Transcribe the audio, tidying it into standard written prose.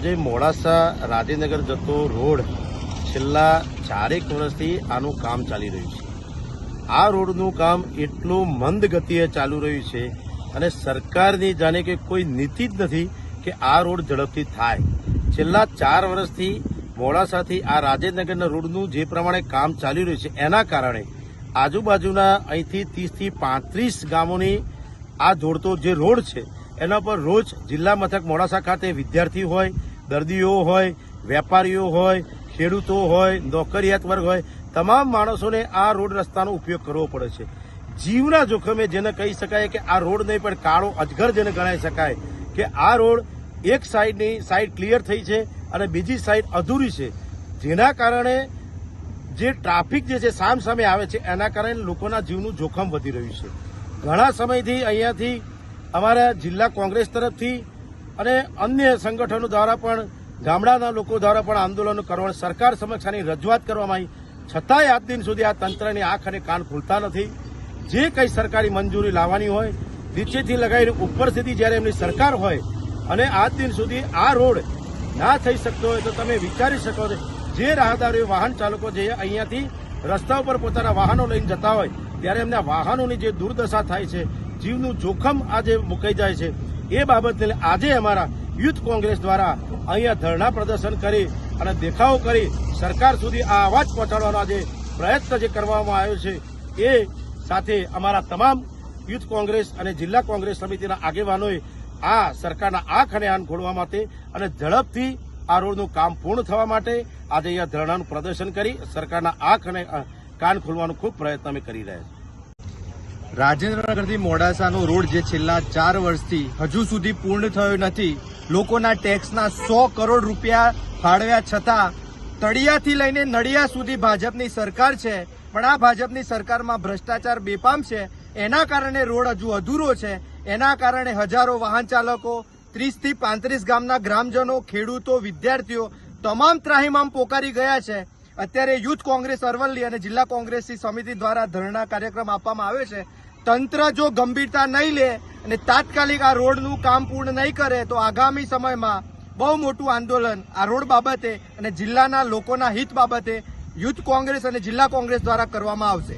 આજે મોડાસા રાધેનગર જતો રોડ છેલ્લા 4 વર્ષથી આનું કામ ચાલી રહ્યું છે। આ રોડનું કામ એટલું મંદ ગતિએ ચાલુ રહ્યું છે અને સરકારની જાણે કે કોઈ નીતિ જ નથી કે આ રોડ ઝડપથી થાય। છેલ્લા 4 વર્ષથી મોડાસાથી આ રાધેનગરના રોડનું જે પ્રમાણે કામ ચાલી રહ્યું છે એના કારણે આજુબાજુના અહીંથી 30 થી 35 ગામોની આ જોડતો જે રોડ છે એના પર રોજ જિલ્લા મથક મોડાસા ખાતે વિદ્યાર્થી હોય, દર્દીઓ હોય, વેપારીઓ હોય, ખેડૂતો હોય, નોકરિયાત વર્ગ હોય, તમામ માણસોને આ રોડ રસ્તાનો ઉપયોગ કરવો પડે છે। જીવના જોખમે જેને કહી શકાય કે આ રોડ નહીં પણ કાળો અજગર જેને ગણાઈ શકાય કે આ રોડ એક સાઈડની સાઈડ ક્લિયર થઈ છે અને બીજી સાઈડ અધૂરી છે, જેના કારણે જે ટ્રાફિક જે છે સામસામે આવે છે એના કારણે લોકોના જીવનું જોખમ વધી રહ્યું છે। ઘણા સમયથી અહીંયાથી અમારા જિલ્લા કોંગ્રેસ તરફથી અને અન્ય સંગઠનો દ્વારા પણ ગામડાના લોકો દ્વારા પણ આંદોલનો કરવા સરકાર સમક્ષ આની રજૂઆત કરવામાં આવી, છતાંય આજ દિન સુધી આ તંત્રની આંખ અને કાન ખુલતા નથી। જે કંઈ સરકારી મંજૂરી લાવવાની હોય નીચેથી લગાવીને ઉપર સુધી જ્યારે એમની સરકાર હોય અને આજ દિન સુધી આ રોડ ના થઈ શકતો હોય તો તમે વિચારી શકો છો જે રાહદારીઓ વાહન ચાલકો જે અહીંયાથી રસ્તા ઉપર પોતાના વાહનો લઈને જતા હોય ત્યારે એમના વાહનોની જે દુર્દશા થાય છે, જીવનું જોખમ આજે મુકાઈ જાય છે, એ બાબતને આજે અમારા યુથ કોંગ્રેસ દ્વારા અહીંયા ધરણા પ્રદર્શન કરી અને દેખાવો કરી સરકાર સુધી આ અવાજ પહોંચાડવાનો આજે પ્રયત્ન જે કરવામાં આવ્યો છે એ સાથે અમારા તમામ યુથ કોંગ્રેસ અને જિલ્લા કોંગ્રેસ સમિતિના આગેવાનોએ આ સરકારના આંખ અને કાન ખોલવા માટે અને ઝડપથી આ રોડનું કામ પૂર્ણ થવા માટે આજે અહીંયા ધરણાનું પ્રદર્શન કરી સરકારના આંખ અને કાન ખોલવાનો ખૂબ પ્રયત્ન અમે કરી રહ્યા છીએ। રાજેન્દ્રનગરથી મોડાસાનો રોડ જે છેલ્લા 4 વર્ષથી હજુ સુધી પૂર્ણ થયો નથી, લોકોના ટેક્સના 100 કરોડ રૂપિયા ફાળવ્યા છતાં તળિયાથી લઈને નડિયા સુધી ભાજપની સરકાર છે, પણ આ ભાજપની સરકારમાં ભ્રષ્ટાચાર બેફામ છે, એના કારણે રોડ હજુ અધૂરો છે। એના કારણે હજારો વાહન ચાલકો, 30 થી 35 ગામના ગ્રામજનો, ખેડૂતો, વિદ્યાર્થીઓ તમામ ત્રાહિમામ પોકારી ગયા છે। અત્યારે યુથ કોંગ્રેસ અરવલ્લી અને જિલ્લા કોંગ્રેસની સમિતિ દ્વારા ધરણા કાર્યક્રમ આપવામાં આવ્યો છે। તંત્ર જો ગંભીરતા નહીં લે અને તાત્કાલિક આ રોડનું કામ પૂર્ણ નહીં કરે તો આગામી સમયમાં બહુ મોટું આંદોલન આ રોડ બાબતે અને જિલ્લાના લોકોના હિત બાબતે યુથ કોંગ્રેસ અને જિલ્લા કોંગ્રેસ દ્વારા કરવામાં આવશે।